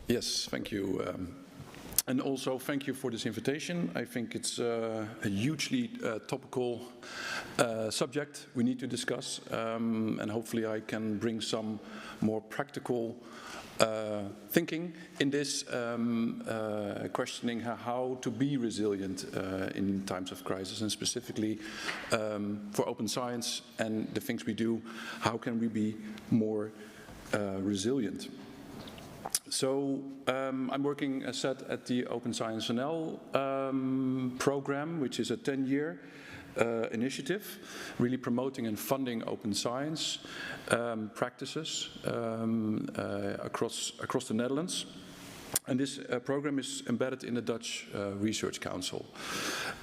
Yes, thank you. And also thank you for this invitation. I think it's a hugely topical subject we need to discuss, and hopefully I can bring some more practical thinking in this, questioning how to be resilient in times of crisis, and specifically for open science and the things we do, how can we be more resilient? So I'm working, as said, at the Open Science NL program, which is a 10-year initiative, really promoting and funding open science practices across the Netherlands. And this program is embedded in the Dutch Research Council.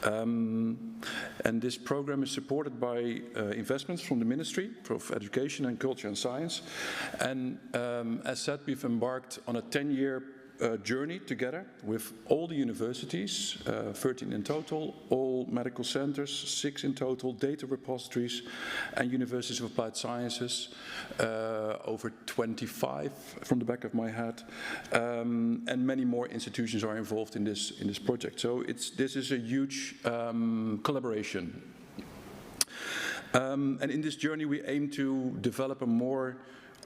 And this program is supported by investments from the Ministry of Education and Culture and Science. And as said, we've embarked on a 10-year journey together with all the universities, 13 in total, all medical centers, 6 in total, data repositories, and universities of applied sciences, over 25 from the back of my head, and many more institutions are involved in this project. So this is a huge collaboration. And in this journey we aim to develop a more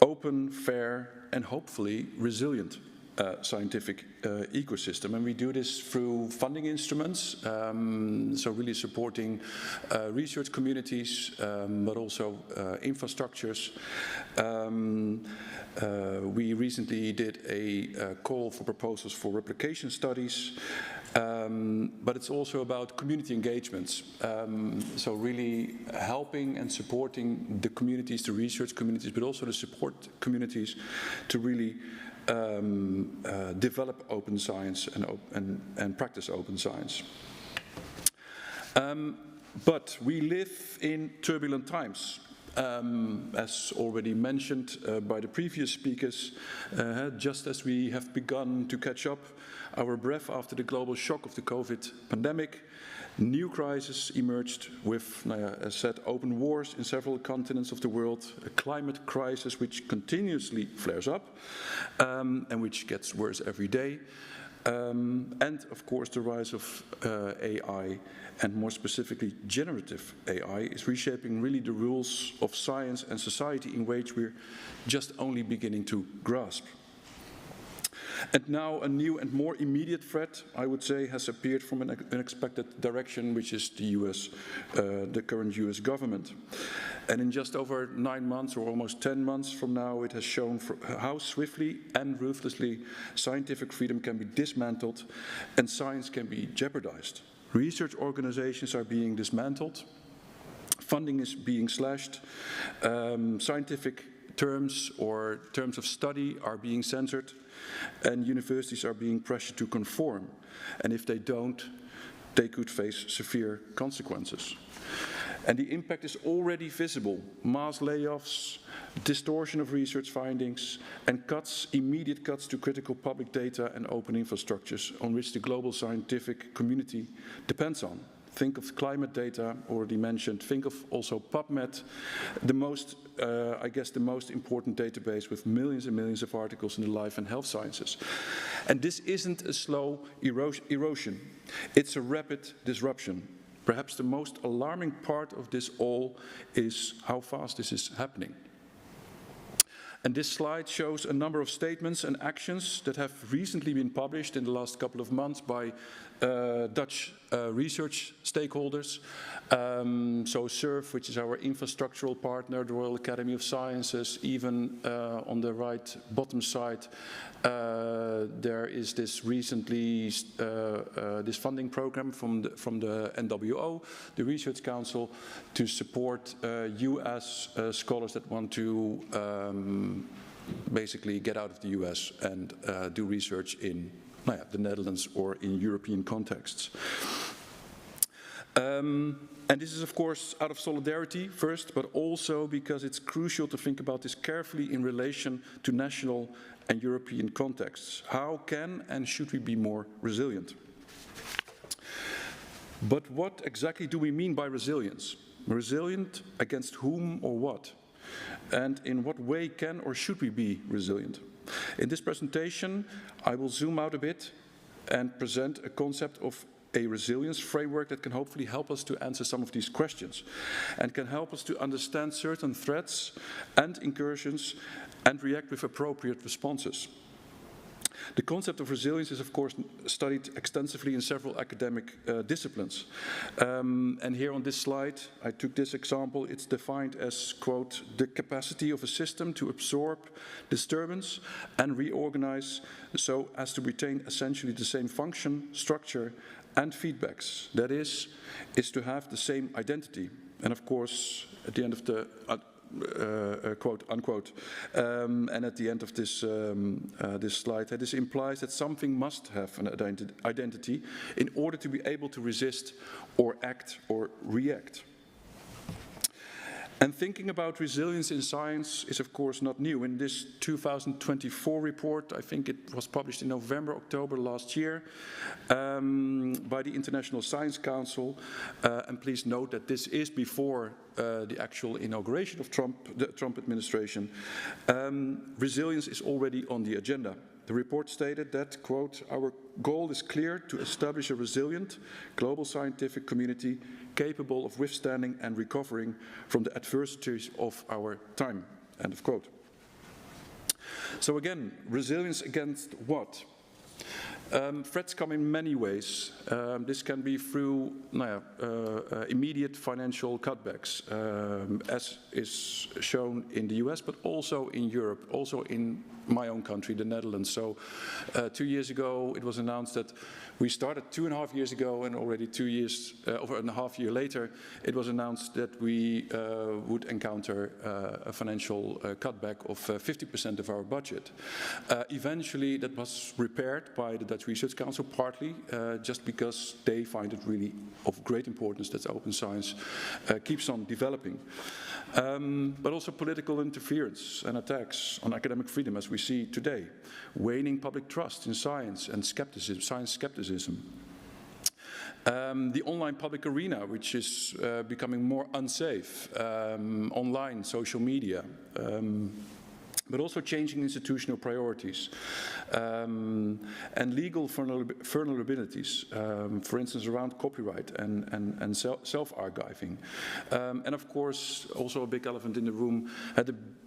open, fair, and hopefully resilient scientific ecosystem, and we do this through funding instruments, so really supporting research communities, but also infrastructures. We recently did a call for proposals for replication studies, but it's also about community engagements, so really helping and supporting the communities, the research communities, but also the support communities to really develop open science and practice open science. But we live in turbulent times. As already mentioned by the previous speakers, just as we have begun to catch up our breath after the global shock of the COVID pandemic, new crises emerged with, as said, open wars in several continents of the world, a climate crisis which continuously flares up and which gets worse every day, and of course the rise of AI, and more specifically generative AI, is reshaping really the rules of science and society in which we're just only beginning to grasp. And now a new and more immediate threat, I would say, has appeared from an unexpected direction, which is the US, the current US government. And in just over 9 months, or almost 10 months from now, it has shown how swiftly and ruthlessly scientific freedom can be dismantled and science can be jeopardized. Research organizations are being dismantled, funding is being slashed, scientific terms or terms of study are being censored, and universities are being pressured to conform. And if they don't, they could face severe consequences. And the impact is already visible. Mass layoffs, distortion of research findings, and immediate cuts to critical public data and open infrastructures on which the global scientific community depends on. Think of climate data, already mentioned. Think of also PubMed, I guess the most important database with millions and millions of articles in the life and health sciences. And this isn't a slow erosion. It's a rapid disruption. Perhaps the most alarming part of this all is how fast this is happening. And this slide shows a number of statements and actions that have recently been published in the last couple of months by Dutch research stakeholders. So SURF, which is our infrastructural partner, the Royal Academy of Sciences, even on the right bottom side, there is this recently, this funding program from the NWO, the Research Council, to support US scholars that want to basically get out of the US and do research in the Netherlands or in European contexts. And this is, of course, out of solidarity first, but also because it's crucial to think about this carefully in relation to national and European contexts. How can and should we be more resilient? But what exactly do we mean by resilience? Resilient against whom or what? And in what way can or should we be resilient? In this presentation, I will zoom out a bit and present a concept of a resilience framework that can hopefully help us to answer some of these questions and can help us to understand certain threats and incursions and react with appropriate responses. The concept of resilience is, of course, studied extensively in several academic disciplines. And here on this slide, I took this example. It's defined as, quote, the capacity of a system to absorb disturbance and reorganize so as to retain essentially the same function, structure, and feedbacks. That is to have the same identity. And of course, at the end of the quote unquote, and at the end of this this slide, this implies that something must have an identity in order to be able to resist or act or react. And thinking about resilience in science is, of course, not new. In this 2024 report, I think it was published in November, October last year, by the International Science Council. And please note that this is before the actual inauguration of the Trump administration. Resilience is already on the agenda. The report stated that, quote, our goal is clear: to establish a resilient global scientific community capable of withstanding and recovering from the adversities of our time, end of quote. So again, resilience against what? Threats come in many ways. This can be through immediate financial cutbacks, as is shown in the US, but also in Europe, also in my own country, the Netherlands. So 2 years ago, it was announced that we started 2.5 years ago, and already 2 years, over a half year later, it was announced that we would encounter a financial cutback of 50% of our budget. Eventually, that was repaired by the Dutch Research Council, partly just because they find it really of great importance that open science keeps on developing. But also political interference and attacks on academic freedom, as we see today, waning public trust in science and skepticism, science skepticism. The online public arena, which is becoming more unsafe, online, social media, but also changing institutional priorities, and legal vulnerabilities, for instance, around copyright and self-archiving. And of course, also a big elephant in the room,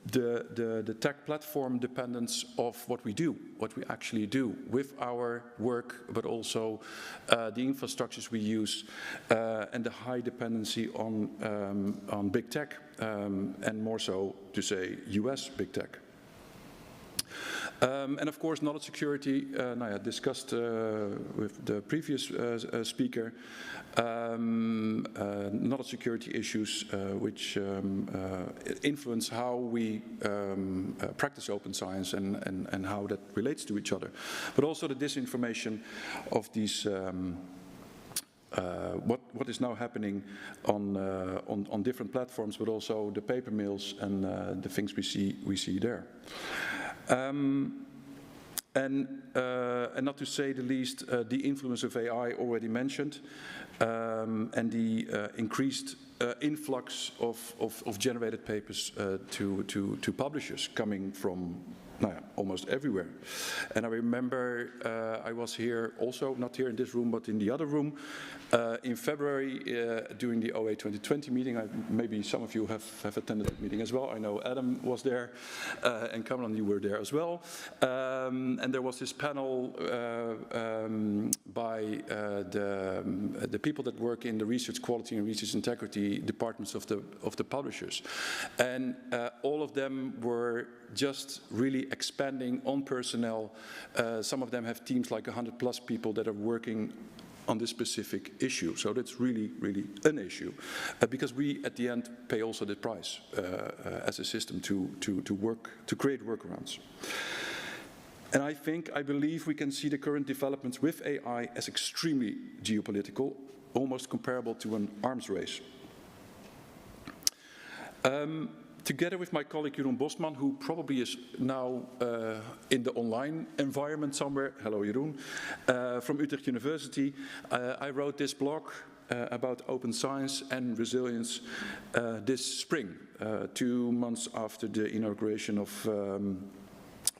the tech platform dependence of what we do, what we actually do with our work, but also the infrastructures we use, and the high dependency on big tech, and more so to say US big tech. And of course, knowledge security, discussed with the previous speaker, knowledge security issues which influence how we practice open science and how that relates to each other. But also the disinformation of these what is now happening on different platforms, but also the paper mills and the things we see there. And not to say the least, the influence of AI already mentioned, and the increased influx of generated papers to publishers coming from almost everywhere. And I remember I was here also, not here in this room, but in the other room, in February during the OA 2020 meeting. Maybe some of you have attended that meeting as well. I know Adam was there, and Cameron, you were there as well. And there was this panel by the people that work in the research quality and research integrity departments of the publishers. And all of them were just really expanding on personnel. Some of them have teams like 100+ people that are working on this specific issue. So that's really, really an issue, because we at the end pay also the price as a system to create workarounds. And I believe we can see the current developments with AI as extremely geopolitical, almost comparable to an arms race. Together with my colleague Jeroen Bosman, who probably is now in the online environment somewhere, hello Jeroen, from Utrecht University, I wrote this blog about open science and resilience this spring, 2 months after the inauguration of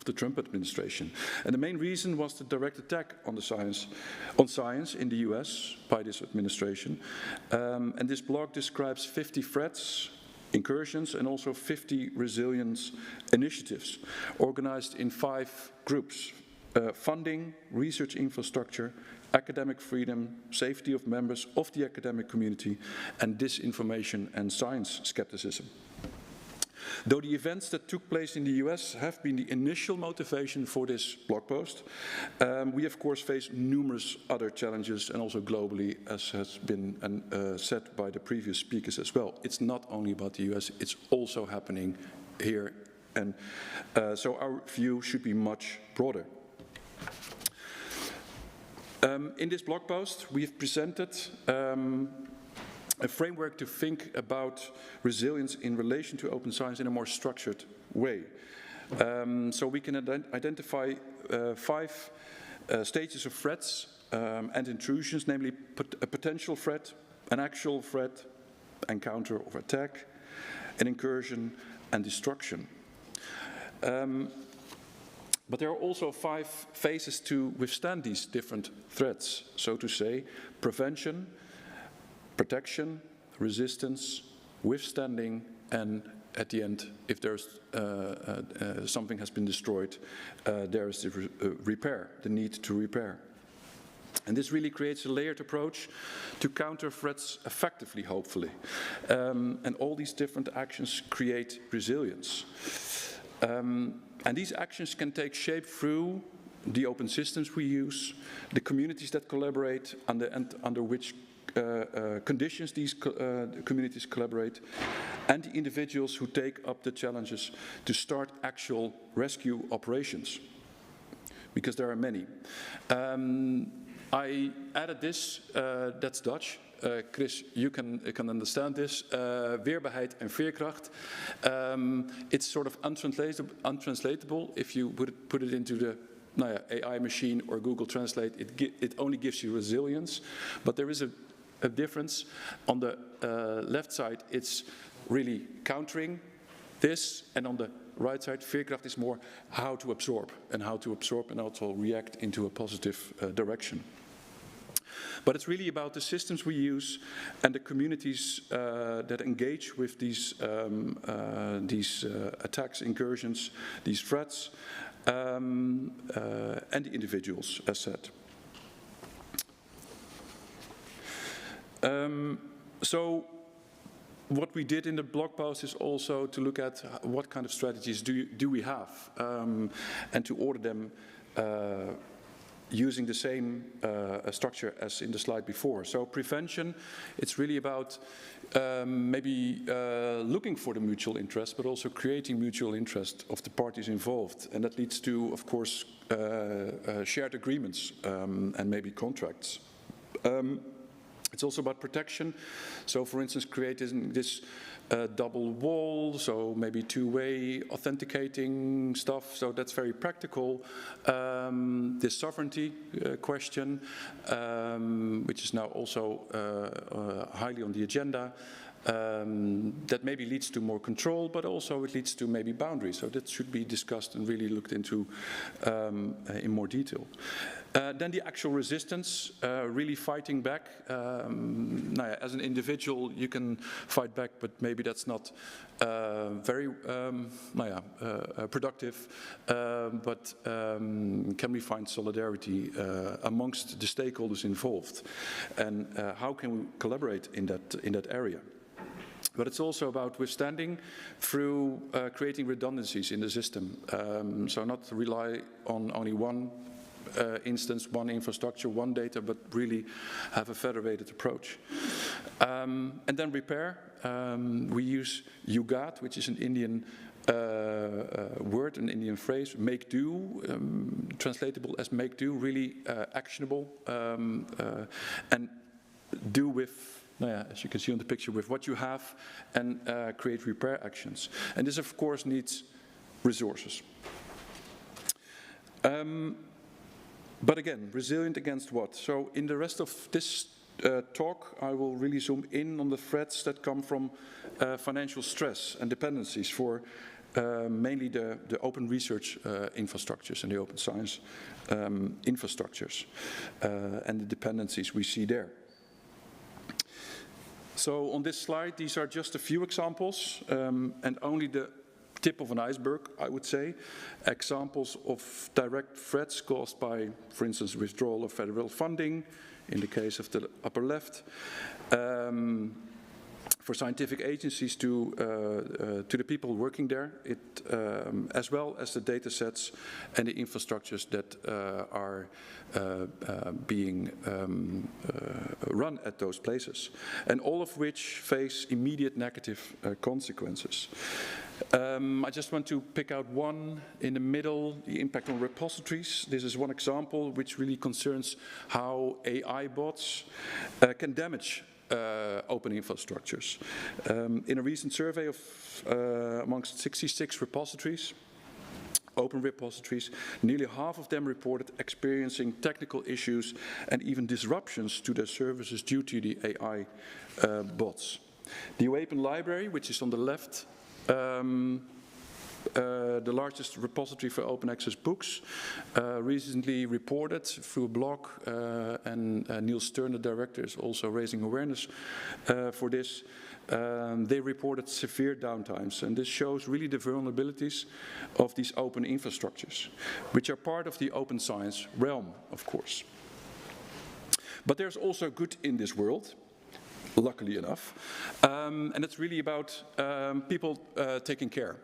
of the Trump administration. And the main reason was the direct attack on science in the US by this administration. And this blog describes 50 threats, incursions, and also 50 resilience initiatives organized in 5 groups: funding, research infrastructure, academic freedom, safety of members of the academic community, and disinformation and science skepticism. Though the events that took place in the US have been the initial motivation for this blog post, we of course face numerous other challenges, and also globally, as has been said by the previous speakers as well. It's not only about the US, it's also happening here, and so our view should be much broader. In this blog post, we have presented a framework to think about resilience in relation to open science in a more structured way. So we can identify 5 stages of threats and intrusions, namely a potential threat, an actual threat, encounter or attack, an incursion, and destruction. But there are also 5 phases to withstand these different threats, so to say: prevention, protection, resistance, withstanding, and at the end, if there's something has been destroyed, there is the repair, the need to repair. And this really creates a layered approach to counter threats effectively, hopefully. And all these different actions create resilience. And these actions can take shape through the open systems we use, the communities that collaborate, under which conditions these communities collaborate, and the individuals who take up the challenges to start actual rescue operations, because there are many. I added this, that's Dutch. Chris, you can understand this. Weerbaarheid en veerkracht. It's sort of untranslatable. If you put it into the AI machine or Google Translate, it only gives you resilience. But there is a difference. On the left side, it's really countering this, and on the right side, veerkracht is more how to absorb and also react into a positive direction. But it's really about the systems we use and the communities that engage with these attacks, incursions, these threats, and the individuals, as said. So what we did in the blog post is also to look at what kind of strategies do we have, and to order them using the same structure as in the slide before. So prevention, it's really about maybe looking for the mutual interest, but also creating mutual interest of the parties involved. And that leads to, of course, shared agreements and maybe contracts. It's also about protection. So, for instance, creating this double wall, so maybe two-way authenticating stuff. So that's very practical. This sovereignty question, which is now also highly on the agenda, that maybe leads to more control, but also it leads to maybe boundaries. So that should be discussed and really looked into in more detail. Then the actual resistance, really fighting back. As an individual, you can fight back, but maybe that's not very productive. But can we find solidarity amongst the stakeholders involved, and how can we collaborate in that area? But it's also about withstanding through creating redundancies in the system. So not rely on only one instance, one infrastructure, one data, but really have a federated approach. And then repair. We use UGAT, which is an Indian word, an Indian phrase, make do, translatable as make do, really actionable, and do with, as you can see on the picture, with what you have, and create repair actions. And this, of course, needs resources. But again, resilient against what? So in the rest of this talk, I will really zoom in on the threats that come from financial stress and dependencies for mainly the open research infrastructures and the open science infrastructures and the dependencies we see there. So on this slide, these are just a few examples and only the tip of an iceberg, I would say. Examples of direct threats caused by, for instance, withdrawal of federal funding, in the case of the upper left, for scientific agencies to the people working there, as well as the data sets and the infrastructures that are being run at those places, and all of which face immediate negative consequences. I just want to pick out one in the middle, the impact on repositories. This is one example which really concerns how AI bots can damage open infrastructures. In a recent survey of amongst 66 repositories, open repositories, nearly half of them reported experiencing technical issues and even disruptions to their services due to the AI bots. The Open Library, which is on the left, the largest repository for open access books, recently reported through a blog, and Niels Stern, the director, is also raising awareness for this. They reported severe downtimes, and this shows really the vulnerabilities of these open infrastructures, which are part of the open science realm, of course. But there's also good in this world, luckily enough, and it's really about people taking care.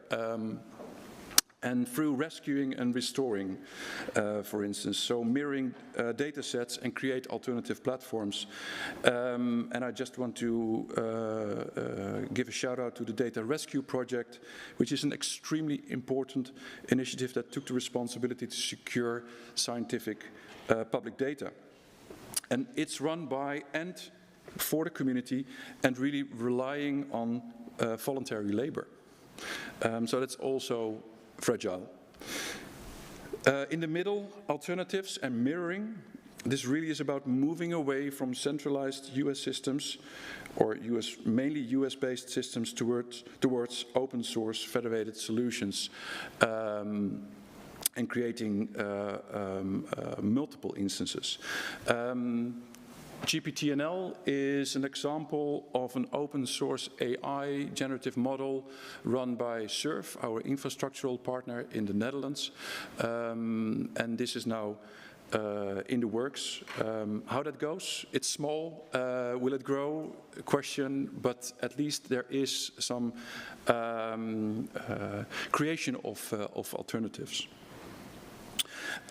And through rescuing and restoring, for instance, so mirroring data sets and create alternative platforms. And I just want to give a shout out to the Data Rescue Project, which is an extremely important initiative that took the responsibility to secure scientific public data. And it's run by and for the community and really relying on voluntary labor. So that's also fragile. In the middle, alternatives and mirroring. This really is about moving away from centralized US systems, or mainly US-based systems, towards open source federated solutions, and creating multiple instances. GPTNL is an example of an open source AI generative model run by SURF, our infrastructural partner in the Netherlands. And this is now in the works. How that goes? It's small. Will it grow? Question, but at least there is some creation of alternatives.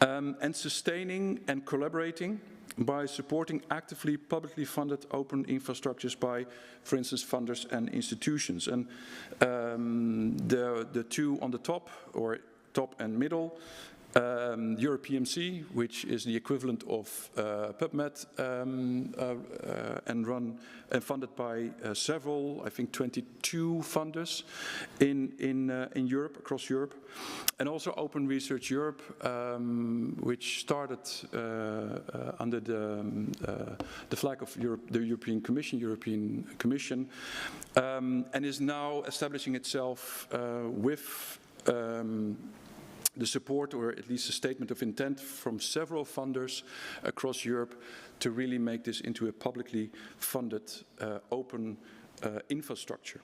And sustaining and collaborating by supporting actively publicly funded open infrastructures by, for instance, funders and institutions. And the two on the top, or top and middle, EuroPMC, which is the equivalent of PubMed, and run and funded by several, I think 22 funders in Europe, across Europe, and also Open Research Europe, which started under the flag of Europe, the European Commission, and is now establishing itself with the support, or at least a statement of intent, from several funders across Europe to really make this into a publicly funded open infrastructure.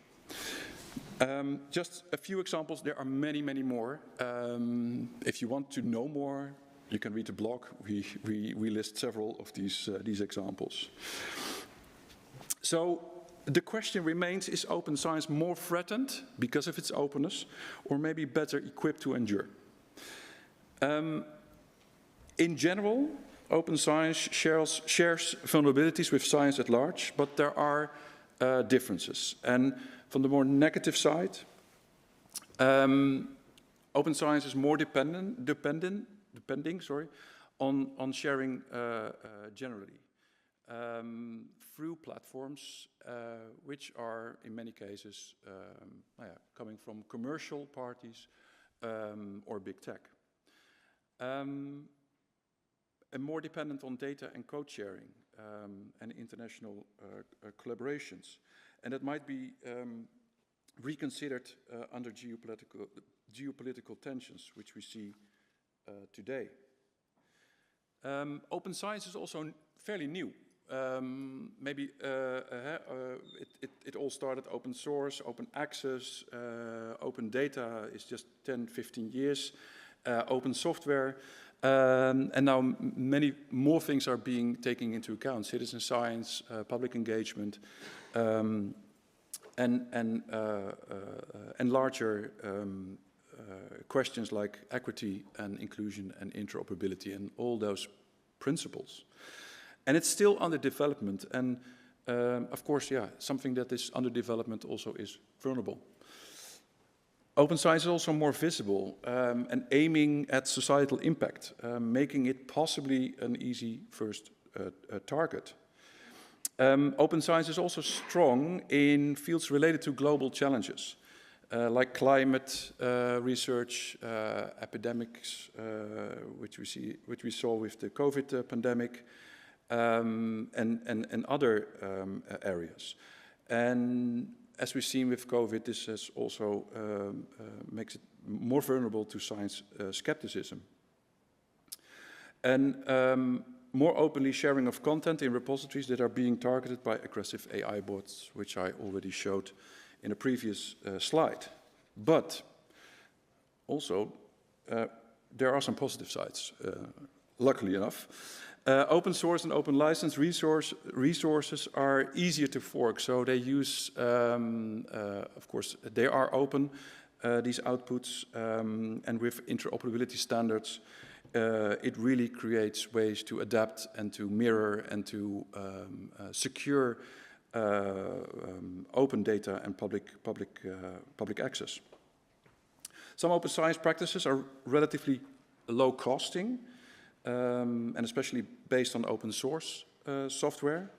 Just a few examples. There are many, many more. If you want to know more, you can read the blog. We list several of these examples. So the question remains, is open science more threatened because of its openness, or maybe better equipped to endure? In general, open science shares vulnerabilities with science at large, but there are differences. And from the more negative side, open science is more depending on sharing generally through platforms which are in many cases coming from commercial parties or big tech. And more dependent on data and code sharing and international collaborations. And that might be reconsidered under geopolitical tensions, which we see today. Open science is also fairly new. It all started open source, open access, open data is just 10, 15 years, open software, and now many more things are being taken into account: citizen science, public engagement, and larger questions like equity and inclusion and interoperability and all those principles. And it's still under development, and of course, yeah, something that is under development also is vulnerable. Open science is also more visible and aiming at societal impact, making it possibly an easy first target. Open science is also strong in fields related to global challenges, like climate research, epidemics, which we saw with the COVID pandemic, and other areas. And as we've seen with COVID, this has also makes it more vulnerable to science skepticism. And more openly sharing of content in repositories that are being targeted by aggressive AI bots, which I already showed in a previous slide. But also, there are some positive sides, luckily enough. Open source and open license resources are easier to fork, so they use, of course, they are open, these outputs, and with interoperability standards, it really creates ways to adapt and to mirror and to secure open data and public access. Some open science practices are relatively low costing, and especially based on open source software.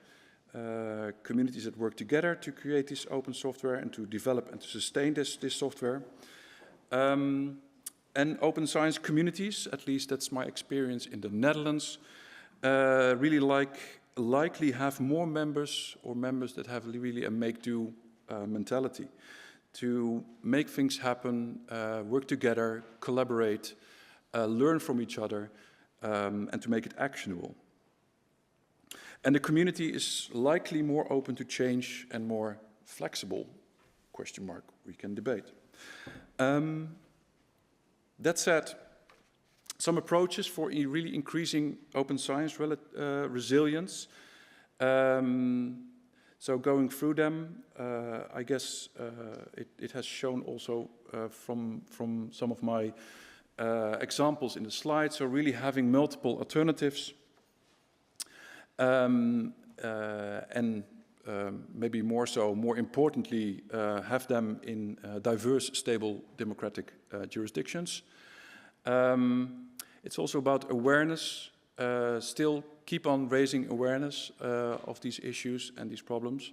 Communities that work together to create this open software and to develop and to sustain this software. And open science communities, at least that's my experience in the Netherlands, really likely have more members or members that have really a make-do mentality to make things happen, work together, collaborate, learn from each other, and to make it actionable. And the community is likely more open to change and more flexible, question mark, we can debate. That said, some approaches for really increasing open science resilience. So going through them, I guess it has shown also from some of my examples in the slides, so really having multiple alternatives and maybe more importantly, have them in diverse, stable, democratic jurisdictions. It's also about awareness, still keep on raising awareness of these issues and these problems,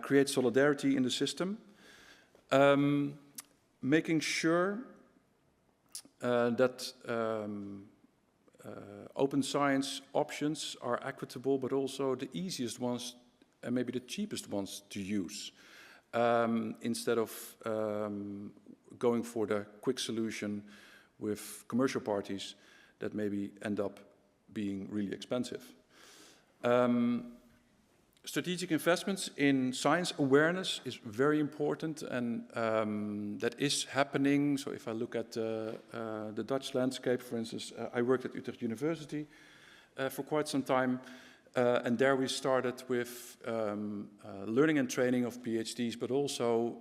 create solidarity in the system, making sure that open science options are equitable, but also the easiest ones and maybe the cheapest ones to use, instead of going for the quick solution with commercial parties that maybe end up being really expensive. Strategic investments in science awareness is very important, and that is happening. So if I look at the Dutch landscape, for instance, I worked at Utrecht University for quite some time, and there we started with learning and training of PhDs, but also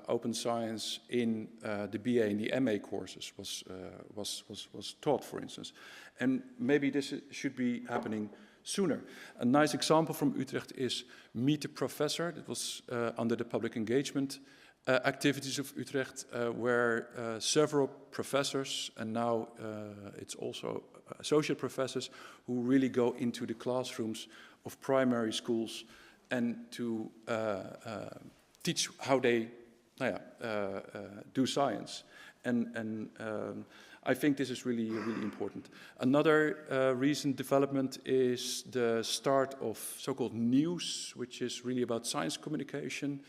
open science in the BA and the MA courses was taught, for instance. And maybe this should be happening sooner. A nice example from Utrecht is Meet the Professor. That was under the public engagement activities of Utrecht, where several professors, and now it's also associate professors, who really go into the classrooms of primary schools and to teach how they do science. And I think this is really, really important. Another recent development is the start of so-called news, which is really about science communication.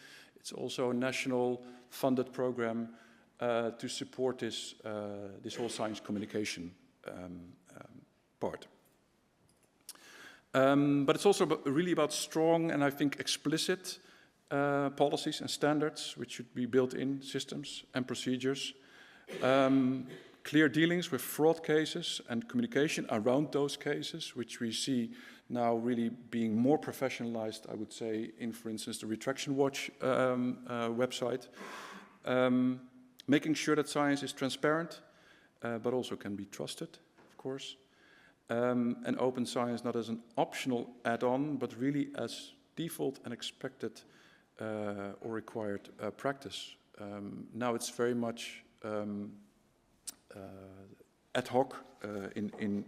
It's also a national funded program to support this, this whole science communication part. But it's also really about strong and I think explicit policies and standards which should be built in systems and procedures. Clear dealings with fraud cases and communication around those cases, which we see now really being more professionalized, I would say, in, for instance, the Retraction Watch website. Making sure that science is transparent, but also can be trusted, of course. And open science not as an optional add-on, but really as default and expected or required practice. Now it's very much ad hoc in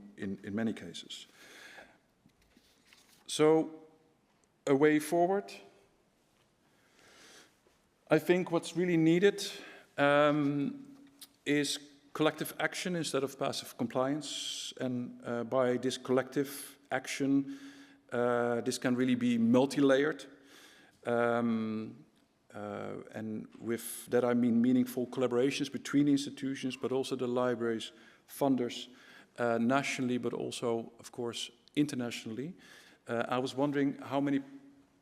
many cases. So, a way forward. I think what's really needed is collective action instead of passive compliance. And by this collective action, this can really be multi-layered. And with that I mean meaningful collaborations between institutions, but also the libraries, funders, nationally, but also, of course, internationally. I was wondering how many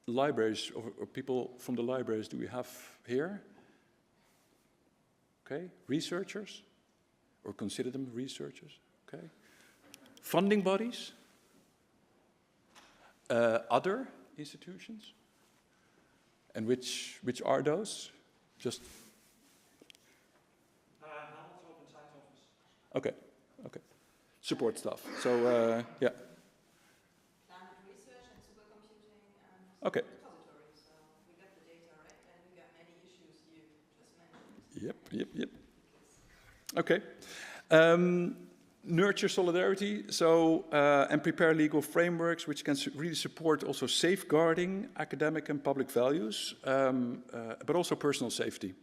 libraries or people from the libraries do we have here? Okay, researchers, or consider them researchers, okay. Funding bodies, other institutions, and which are those? Just. Hamilton Open Science Office. Okay, okay. Support staff, so yeah. Climate research and supercomputing and Okay. repository, so we got the data right, and we got many issues you just mentioned. Yep. Okay. Nurture solidarity, so and prepare legal frameworks which can really support also safeguarding academic and public values, but also personal safety.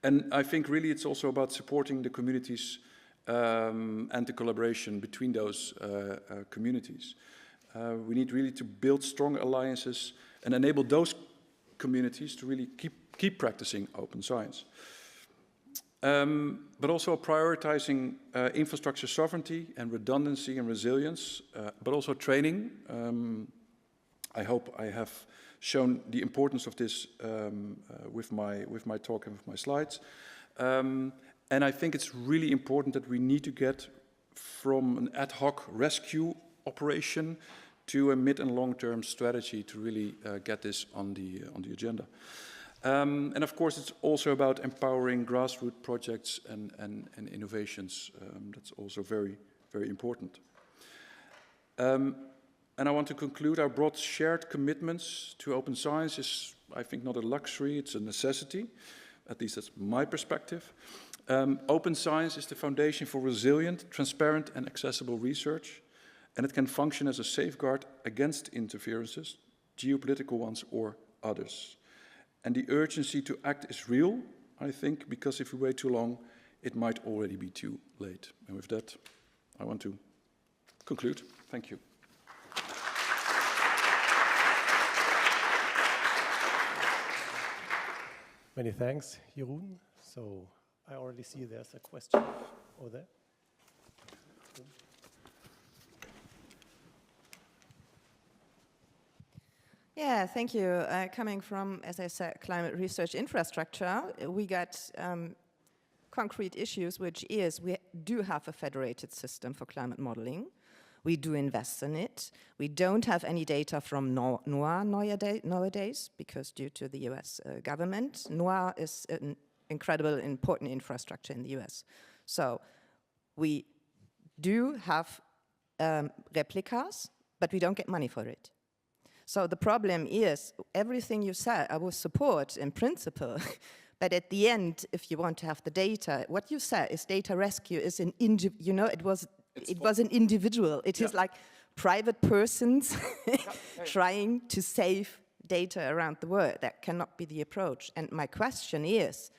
And I think really it's also about supporting the communities and the collaboration between those communities. We need really to build strong alliances and enable those communities to really keep practicing open science. But also prioritizing infrastructure sovereignty and redundancy and resilience, but also training. I hope I have shown the importance of this with my talk and with my slides. And I think it's really important that we need to get from an ad hoc rescue operation to a mid and long-term strategy to really get this on the agenda. And of course, it's also about empowering grassroots projects and innovations. That's also very, very important. And I want to conclude, our broad shared commitments to open science is, I think, not a luxury, it's a necessity. At least that's my perspective. Open science is the foundation for resilient, transparent, and accessible research. And it can function as a safeguard against interferences, geopolitical ones or others. And the urgency to act is real, I think, because if we wait too long, it might already be too late. And with that, I want to conclude. Thank you. Many thanks, Jeroen. So I already see there's a question over there. Yeah, thank you. Coming from, as I said, climate research infrastructure, we got concrete issues, which is we do have a federated system for climate modeling. We do invest in it. We don't have any data from NOAA nowadays, because due to the US government, NOAA is an incredible, important infrastructure in the US. So we do have replicas, but we don't get money for it. So the problem is, everything you said, I will support in principle, but at the end, if you want to have the data, what you said is data rescue is an, it was an individual. It is like private persons trying to save data around the world. That cannot be the approach. And my question is,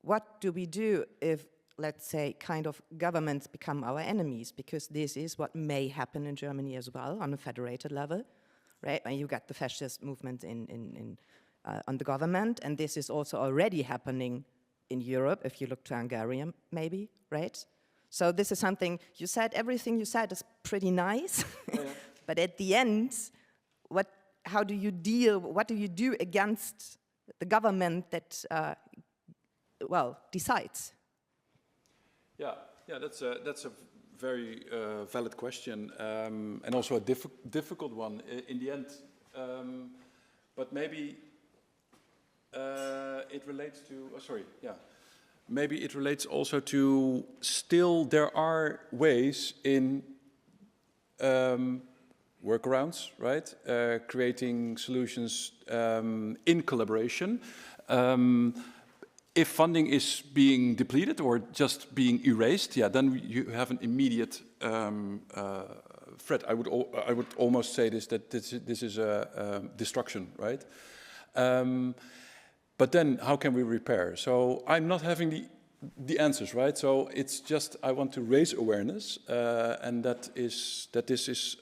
what do we do if, let's say, kind of governments become our enemies? Because this is what may happen in Germany as well on a federated level. right? And you got the fascist movement on the government, and this is also already happening in Europe, if you look to Hungary, maybe, right? So this is something, you said, everything you said is pretty nice, but at the end, what do you do against the government that, decides? Yeah, that's a very valid question, and also a difficult one in the end. But maybe it relates to, maybe it relates also to still there are ways in workarounds, right? Creating solutions in collaboration. If funding is being depleted or just being erased, then you have an immediate threat. I would almost say that this is a destruction, right? But then how can we repair? So I'm not having the answers, right? So it's just I want to raise awareness, and this is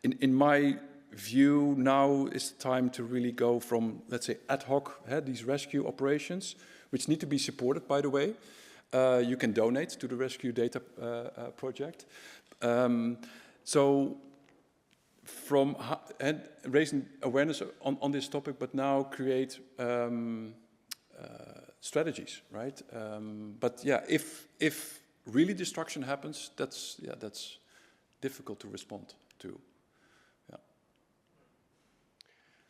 in my view now is the time to really go from, let's say, ad hoc, these rescue operations, which need to be supported, by the way. You can donate to the Rescue Data Project. So from raising awareness on this topic, but now create strategies, right? But yeah, if really destruction happens, that's difficult to respond to. Yeah.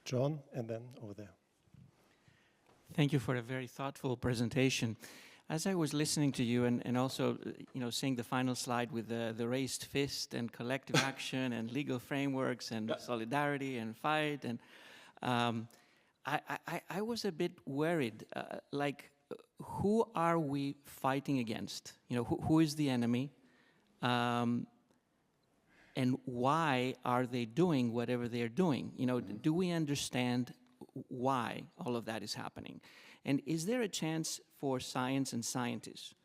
John, and then over there. Thank you for a very thoughtful presentation. As I was listening to you and also, seeing the final slide with the raised fist and collective action and legal frameworks and solidarity and fight, and I was a bit worried, who are we fighting against? Who is the enemy? And why are they doing whatever they're doing? Do we understand why all of that is happening? And is there a chance for science and scientists,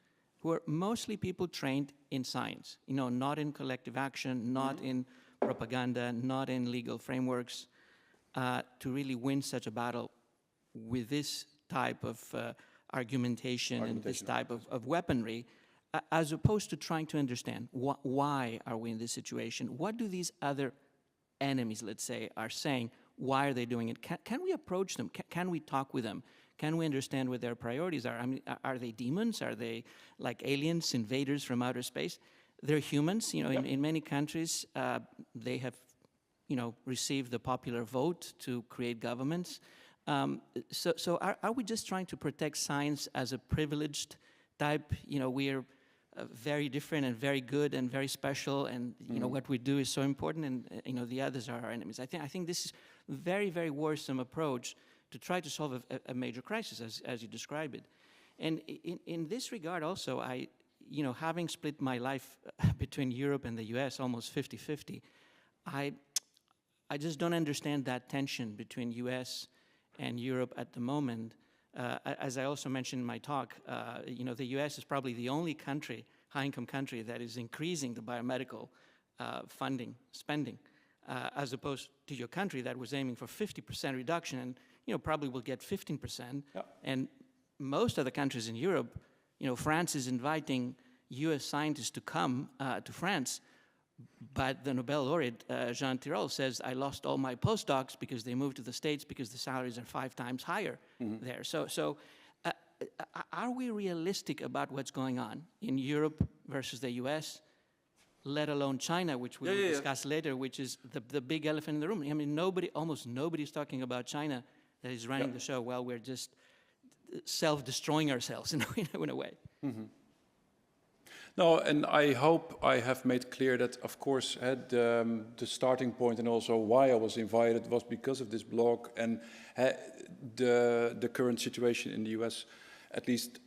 who are mostly people trained in science, not in collective action, not in propaganda, not in legal frameworks, to really win such a battle with this type of argumentation and this type of weaponry, as opposed to trying to understand why are we in this situation? What do these other enemies, let's say, are saying? Why are they doing it? Can we approach them? Can we talk with them? Can we understand what their priorities are? I mean, are they demons? Are they like aliens, invaders from outer space? They're humans. In many countries, they have, received the popular vote to create governments. So are we just trying to protect science as a privileged type? We're very different and very good and very special, and what we do is so important, and the others are our enemies. I think this is a very, very worrisome approach to try to solve a major crisis, as you describe it. And in this regard also, having split my life between Europe and the US almost 50-50, I just don't understand that tension between US and Europe at the moment. As I also mentioned in my talk, the US is probably the only country, high-income country, that is increasing the biomedical funding, spending, as opposed to your country that was aiming for 50% reduction and probably will get 15%. Yep. And most of the countries in Europe, France is inviting US scientists to come to France, but the Nobel laureate, Jean Tirole, says, I lost all my postdocs because they moved to the States because the salaries are 5 times higher there. So are we realistic about what's going on in Europe versus the US, let alone China, which we will discuss later, which is the big elephant in the room? I mean, almost nobody's talking about China that is running the show while we're just self-destroying ourselves in a way. Mm-hmm. No, and I hope I have made clear that, of course, the starting point and also why I was invited was because of this blog, and the current situation in the US at least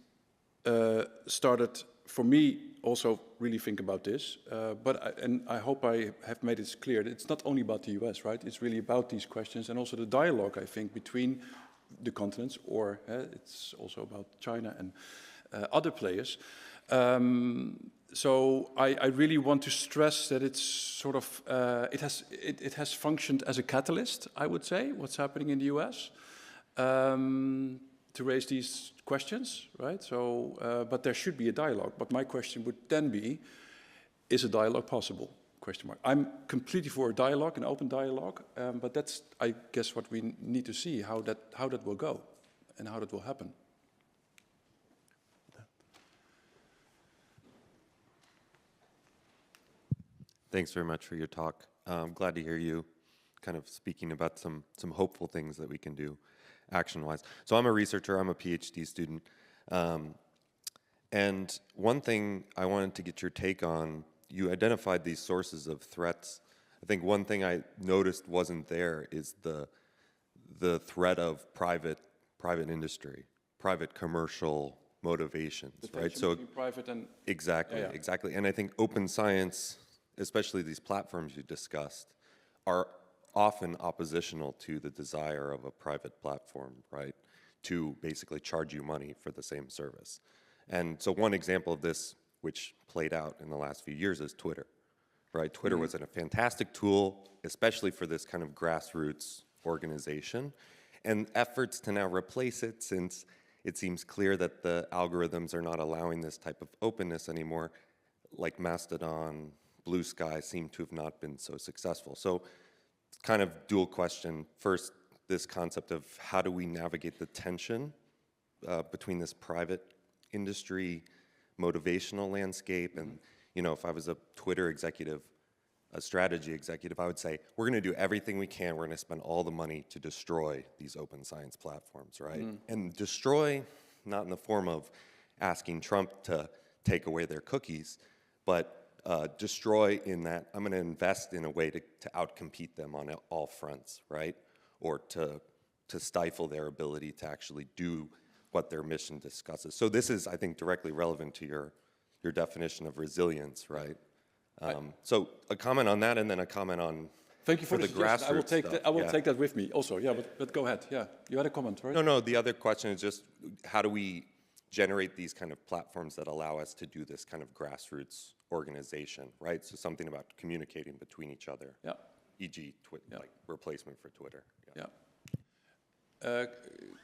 started for me also really think about this. But I hope I have made it clear that it's not only about the US, right? It's really about these questions and also the dialogue, I think, between the continents, or it's also about China and other players. So I really want to stress that it's sort of, it has functioned as a catalyst, I would say, what's happening in the US, to raise these questions, right? So, but there should be a dialogue. But my question would then be, is a dialogue possible? Question mark. I'm completely for a dialogue, an open dialogue, but that's, I guess, what we need to see, how that will go and how that will happen. Thanks very much for your talk. I'm glad to hear you kind of speaking about some hopeful things that we can do action-wise. So I'm a researcher, I'm a PhD student. And one thing I wanted to get your take on, you identified these sources of threats. I think one thing I noticed wasn't there is the threat of private industry, private commercial motivations, right? So private and exactly, yeah. exactly. And I think open science, especially these platforms you discussed, are often oppositional to the desire of a private platform, right, to basically charge you money for the same service. And so one example of this, which played out in the last few years, is Twitter, right? Twitter was a fantastic tool, especially for this kind of grassroots organization, and efforts to now replace it, since it seems clear that the algorithms are not allowing this type of openness anymore, like Mastodon, Blue Sky, seem to have not been so successful. So it's kind of dual question. First, this concept of how do we navigate the tension between this private industry motivational landscape and, you know, if I was a Twitter executive, a strategy executive, I would say, we're going to do everything we can. We're going to spend all the money to destroy these open science platforms, right? And destroy, not in the form of asking Trump to take away their cookies, but destroy in that I'm going to invest in a way to outcompete them on all fronts, right? Or to stifle their ability to actually do what their mission discusses. So this is, I think, directly relevant to your definition of resilience, right? So a comment on that, and then a comment on thank you for the grassroots. I will take that with me also. Yeah, but go ahead. Yeah, you had a comment, right? No. The other question is just how do we generate these kind of platforms that allow us to do this kind of grassroots organization, right? So something about communicating between each other. Yeah. E.g., like replacement for Twitter. Yeah.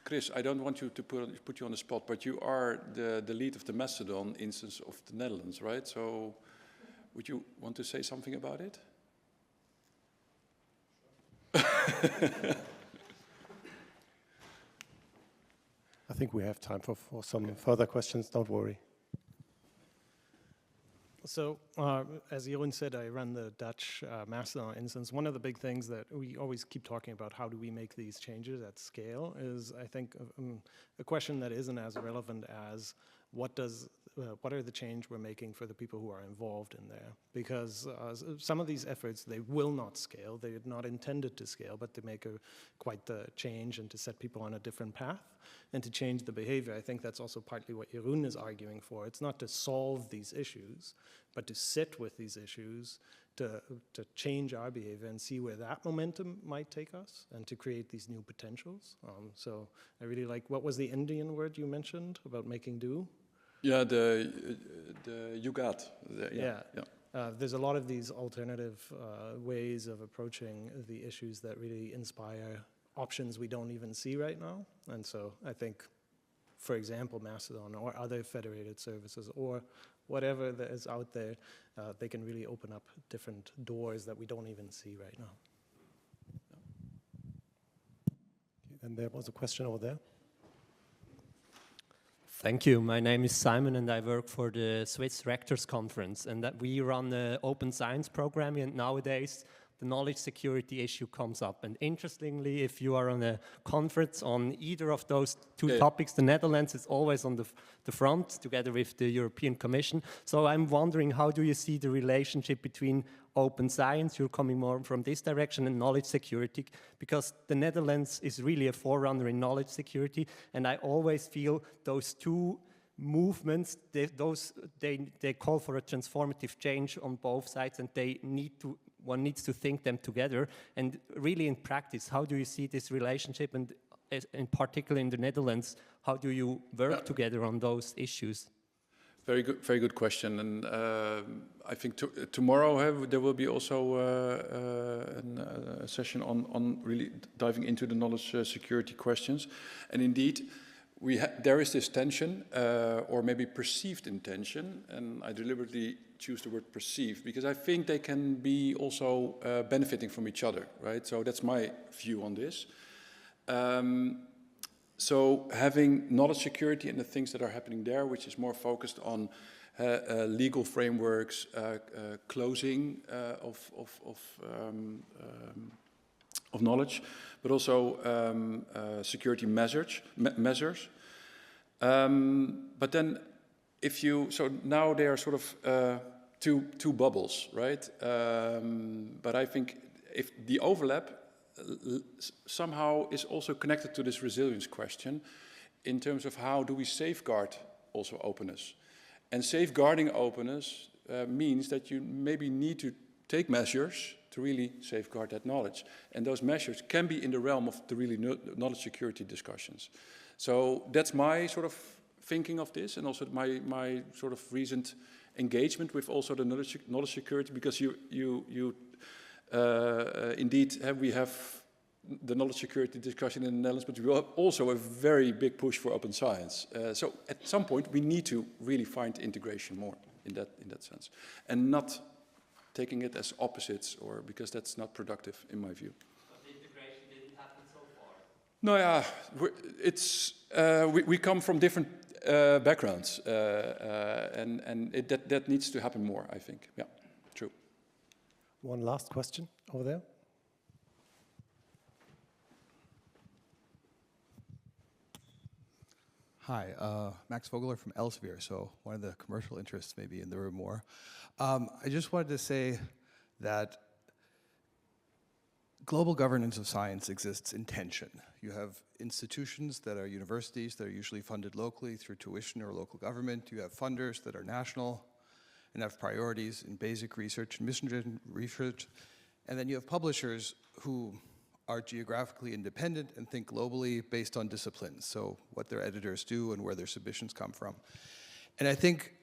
Chris, I don't want you to put you on the spot, but you are the lead of the Mastodon instance of the Netherlands, right? So would you want to say something about it? I think we have time for some further questions, don't worry. So, as Jeroen said, I run the Dutch Mastodon instance. One of the big things that we always keep talking about, how do we make these changes at scale, is, I think, a question that isn't as relevant as what are the change we're making for the people who are involved in there? Because some of these efforts, they will not scale. They're not intended to scale, but to make quite the change and to set people on a different path and to change the behavior. I think that's also partly what Jeroen is arguing for. It's not to solve these issues, but to sit with these issues, to change our behavior and see where that momentum might take us and to create these new potentials. So I really like, what was the Indian word you mentioned about making do? Yeah, the you got. Yeah. There's a lot of these alternative ways of approaching the issues that really inspire options we don't even see right now. And so I think, for example, Mastodon or other federated services or whatever that is out there, they can really open up different doors that we don't even see right now. And there was a question over there. Thank you. My name is Simon and I work for the Swiss Rectors Conference, and that we run the open science program, and nowadays the knowledge security issue comes up. And interestingly, if you are on a conference on either of those two topics, the Netherlands is always on the front together with the European Commission. So I'm wondering, how do you see the relationship between open science, you're coming more from this direction, and knowledge security? Because the Netherlands is really a forerunner in knowledge security, and I always feel those two movements, they call for a transformative change on both sides, and one needs to think them together. And really in practice, how do you see this relationship, and in particular in the Netherlands, how do you work together on those issues? Very good question. And I think tomorrow there will be also a session on really diving into the knowledge security questions. And indeed, there is this tension, or maybe perceived intention, and I deliberately choose the word perceived because I think they can be also benefiting from each other, right? So that's my view on this. So having knowledge security and the things that are happening there, which is more focused on legal frameworks, closing of knowledge, but also security measures. But then, so now they are sort of two bubbles, right? But I think if the overlap somehow is also connected to this resilience question in terms of how do we safeguard also openness. And safeguarding openness means that you maybe need to take measures to really safeguard that knowledge. And those measures can be in the realm of the really knowledge security discussions. So that's my sort of thinking of this, and also my sort of recent engagement with also the knowledge security, because indeed, we have the knowledge security discussion in the Netherlands, but we have also a very big push for open science. So at some point, we need to really find integration more in that sense, and not taking it as opposites, or because that's not productive in my view. But the integration didn't happen so far. No, yeah, we come from different backgrounds, and that needs to happen more, I think. Yeah, true. One last question over there. Hi, Max Vogler from Elsevier, so one of the commercial interests maybe in the room more. I just wanted to say that global governance of science exists in tension. You have institutions that are universities that are usually funded locally through tuition or local government. You have funders that are national and have priorities in basic research and mission-driven research. And then you have publishers who are geographically independent and think globally based on disciplines, so what their editors do and where their submissions come from. And I think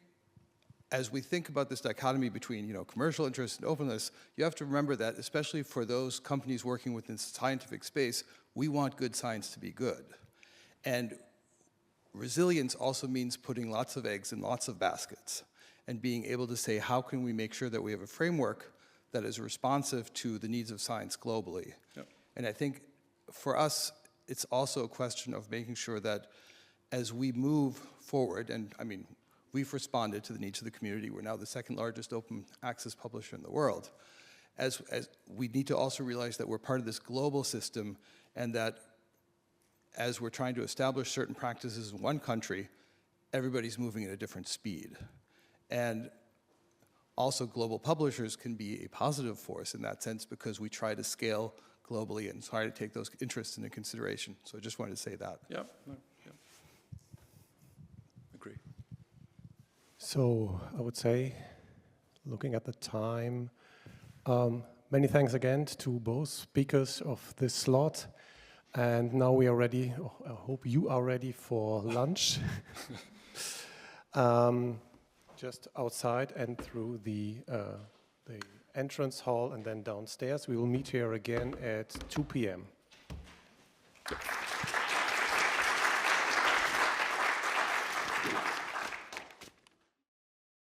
as we think about this dichotomy between commercial interest and openness, you have to remember that, especially for those companies working within the scientific space, we want good science to be good. And resilience also means putting lots of eggs in lots of baskets and being able to say, how can we make sure that we have a framework that is responsive to the needs of science globally? Yep. And I think for us, it's also a question of making sure that as we move forward, and I mean, we've responded to the needs of the community. We're now the second largest open access publisher in the world. As we need to also realize that we're part of this global system, and that as we're trying to establish certain practices in one country, everybody's moving at a different speed. And also global publishers can be a positive force in that sense, because we try to scale globally and try to take those interests into consideration. So I just wanted to say that. Yeah, agree. So I would say, looking at the time, many thanks again to both speakers of this slot. And now we are ready, I hope you are ready for lunch. Just outside and through the entrance hall and then downstairs. We will meet here again at 2 p.m.